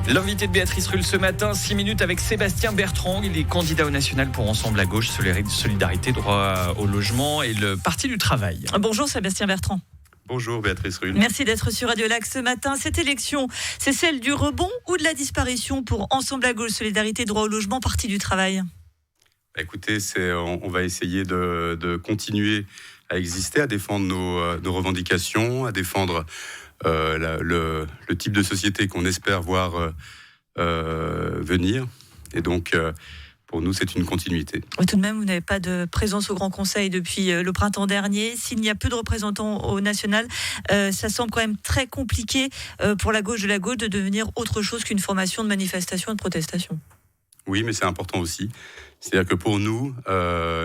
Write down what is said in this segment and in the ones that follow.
L'invité de Béatrice Rulle ce matin, 6 minutes avec Sébastien Bertrand. Il est candidat au national pour Ensemble à gauche, Solidarité, droit au logement et le Parti du travail. Bonjour Sébastien Bertrand. Bonjour Béatrice Rulle. Merci d'être sur Radio Lac ce matin. Cette élection, c'est celle du rebond ou de la disparition pour Ensemble à gauche, Solidarité, droit au logement, Parti du travail? Écoutez, on va essayer de continuer à exister, à défendre nos revendications, à défendre le type de société qu'on espère voir venir. Et donc, pour nous, c'est une continuité. Oui, tout de même, vous n'avez pas de présence au Grand Conseil depuis le printemps dernier. S'il n'y a plus de représentants au national, ça semble quand même très compliqué pour la gauche de devenir autre chose qu'une formation de manifestation et de protestation. Oui, mais c'est important aussi. C'est-à-dire que pour nous,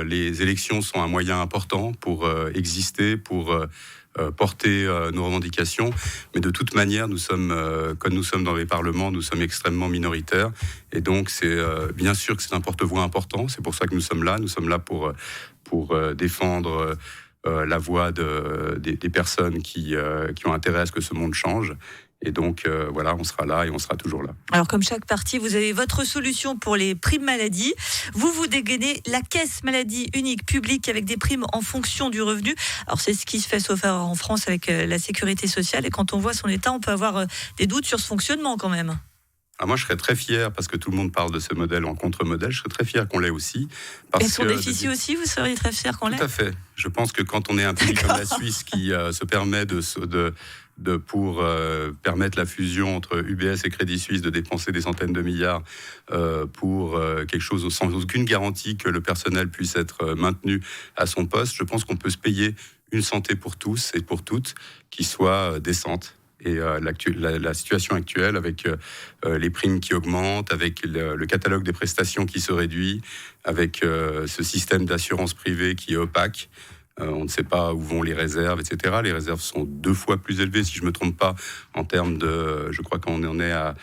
les élections sont un moyen important pour exister, pour porter nos revendications. Mais de toute manière, quand nous sommes dans les parlements, nous sommes extrêmement minoritaires. Et donc, c'est bien sûr que c'est un porte-voix important. C'est pour ça que nous sommes là. Nous sommes là pour défendre la voix des personnes qui ont intérêt à ce que ce monde change. Et donc, voilà, on sera là et on sera toujours là. Alors, comme chaque parti, vous avez votre solution pour les primes maladie. Vous dégainez la caisse maladie unique publique avec des primes en fonction du revenu. Alors, c'est ce qui se fait sauf erreur en France avec la sécurité sociale. Et quand on voit son état, on peut avoir des doutes sur ce fonctionnement quand même. Alors moi, je serais très fier, parce que tout le monde parle de ce modèle en contre-modèle, je serais très fier qu'on l'ait aussi. Et son déficit aussi, vous seriez très fier qu'on l'ait? Tout à fait. Je pense que quand on est un pays comme la Suisse qui se permet pour permettre la fusion entre UBS et Crédit Suisse, de dépenser des centaines de milliards pour quelque chose sans aucune garantie que le personnel puisse être maintenu à son poste, je pense qu'on peut se payer une santé pour tous et pour toutes qui soit décente. Et la situation actuelle, avec les primes qui augmentent, avec le catalogue des prestations qui se réduit, avec ce système d'assurance privée qui est opaque, on ne sait pas où vont les réserves, etc. Les réserves sont 2 fois plus élevées, si je ne me trompe pas, en termes de... Je crois qu'on en est à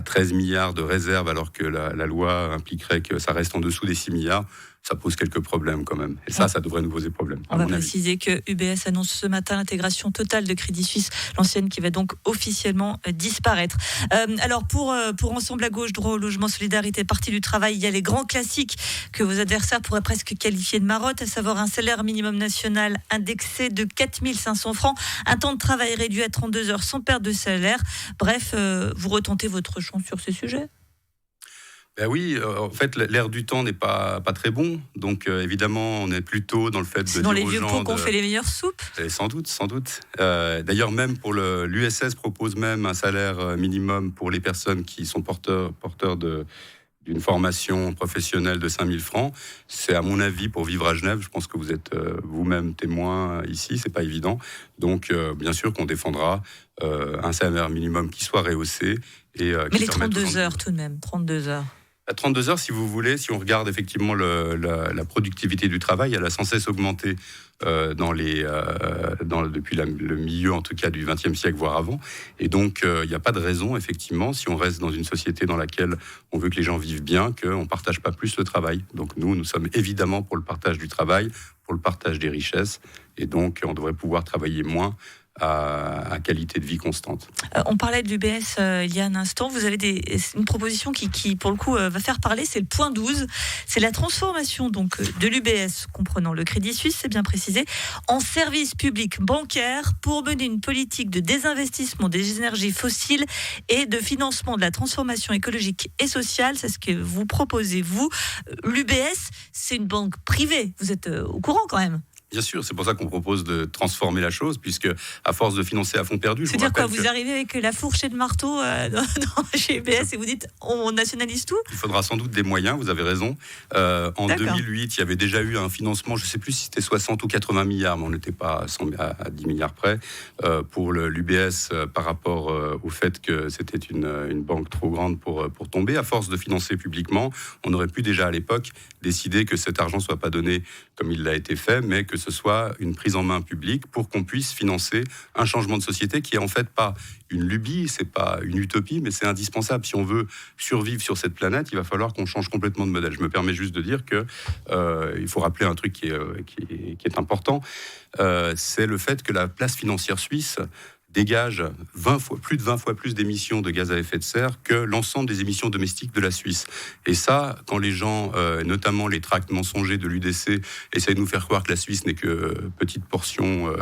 13 milliards de réserves, alors que la loi impliquerait que ça reste en dessous des 6 milliards. Ça pose quelques problèmes quand même. Et ça devrait nous poser problème. On va préciser que UBS annonce ce matin l'intégration totale de Crédit Suisse, l'ancienne qui va donc officiellement disparaître. Alors pour Ensemble à gauche, droit au logement, Solidarité, Parti du travail, il y a les grands classiques que vos adversaires pourraient presque qualifier de marottes, à savoir un salaire minimum national indexé de 4 500 francs, un temps de travail réduit à 32 heures sans perte de salaire. Bref, vous retentez votre chance sur ces sujets? Ben oui, en fait, l'air du temps n'est pas très bon. Donc, évidemment, on est plutôt dans le fait de dire aux gens... C'est dans les vieux pots qu'on fait les meilleures soupes. Sans doute. D'ailleurs, même pour l'USS propose même un salaire minimum pour les personnes qui sont porteurs d'une formation professionnelle de 5 000 francs. C'est, à mon avis, pour vivre à Genève. Je pense que vous êtes vous-même témoin ici. C'est pas évident. Donc, bien sûr qu'on défendra un salaire minimum qui soit rehaussé. Mais les 32 heures, tout de même, 32 heures. À 32 heures, si vous voulez, si on regarde effectivement la productivité du travail, elle a sans cesse augmenté depuis le milieu, en tout cas, du XXe siècle, voire avant. Et donc, il n'y a pas de raison, effectivement, si on reste dans une société dans laquelle on veut que les gens vivent bien, qu'on ne partage pas plus le travail. Donc, nous sommes évidemment pour le partage du travail, pour le partage des richesses. Et donc, on devrait pouvoir travailler moins à qualité de vie constante. On parlait de l'UBS il y a un instant. Vous avez une proposition qui pour le coup, va faire parler. C'est le point 12. C'est la transformation donc de l'UBS, comprenant le Crédit Suisse, c'est bien précisé, en service public bancaire pour mener une politique de désinvestissement des énergies fossiles et de financement de la transformation écologique et sociale. C'est ce que vous proposez, vous. L'UBS, c'est une banque privée. Vous êtes au courant quand même? Bien sûr, c'est pour ça qu'on propose de transformer la chose, puisque à force de financer à fond perdu... C'est-à-dire quoi, vous arrivez avec la fourche et le marteau chez UBS et vous dites on nationalise tout? Il faudra sans doute des moyens, vous avez raison. En 2008, il y avait déjà eu un financement, je ne sais plus si c'était 60 ou 80 milliards, mais on n'était pas à 10 milliards près, pour l'UBS par rapport au fait que c'était une banque trop grande pour tomber. À force de financer publiquement, on aurait pu déjà à l'époque décider que cet argent ne soit pas donné comme il l'a été fait, mais que ce soit une prise en main publique pour qu'on puisse financer un changement de société qui est en fait pas une lubie, c'est pas une utopie, mais c'est indispensable. Si on veut survivre sur cette planète, il va falloir qu'on change complètement de modèle. Je me permets juste de dire que il faut rappeler un truc qui est important, c'est le fait que la place financière suisse dégage plus de 20 fois plus d'émissions de gaz à effet de serre que l'ensemble des émissions domestiques de la Suisse. Et ça, quand les gens, notamment les tracts mensongers de l'UDC, essayent de nous faire croire que la Suisse n'est que petite portion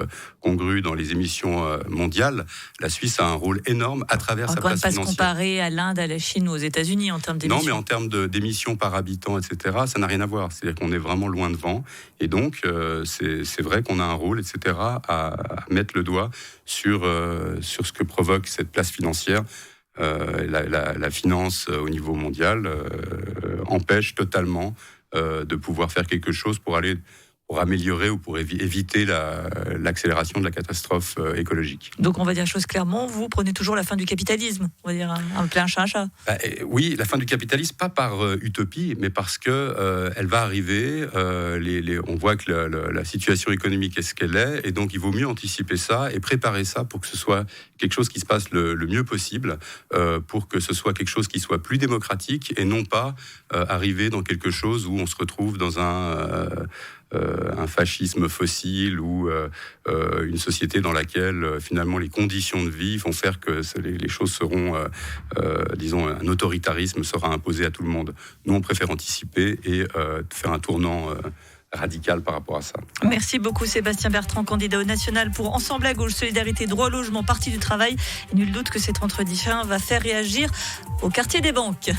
congrue dans les émissions mondiales, la Suisse a un rôle énorme à travers sa place financière. On ne peut pas se comparer à l'Inde, à la Chine ou aux États-Unis en termes d'émissions. Non, mais en termes d'émissions par habitant, etc., ça n'a rien à voir. C'est-à-dire qu'on est vraiment loin devant. Et donc, c'est vrai qu'on a un rôle, etc., à mettre le doigt sur ce que provoque cette place financière. La finance au niveau mondial empêche totalement de pouvoir faire quelque chose pour améliorer ou pour éviter l'accélération de la catastrophe écologique. Donc on va dire chose clairement, vous prenez toujours la fin du capitalisme, on va dire un plein chat. Oui, la fin du capitalisme, pas par utopie, mais parce que elle va arriver. On voit que la situation économique est ce qu'elle est, et donc il vaut mieux anticiper ça et préparer ça pour que ce soit quelque chose qui se passe le mieux possible, pour que ce soit quelque chose qui soit plus démocratique et non pas arriver dans quelque chose où on se retrouve dans un fascisme fossile ou une société dans laquelle finalement les conditions de vie vont faire que les choses seront, disons, un autoritarisme sera imposé à tout le monde. Nous, on préfère anticiper et faire un tournant radical par rapport à ça. Merci beaucoup Sébastien Bertrand, candidat au national pour Ensemble à gauche, Solidarité, Droit au logement, Parti du travail. Et nul doute que cet entretien va faire réagir au quartier des banques.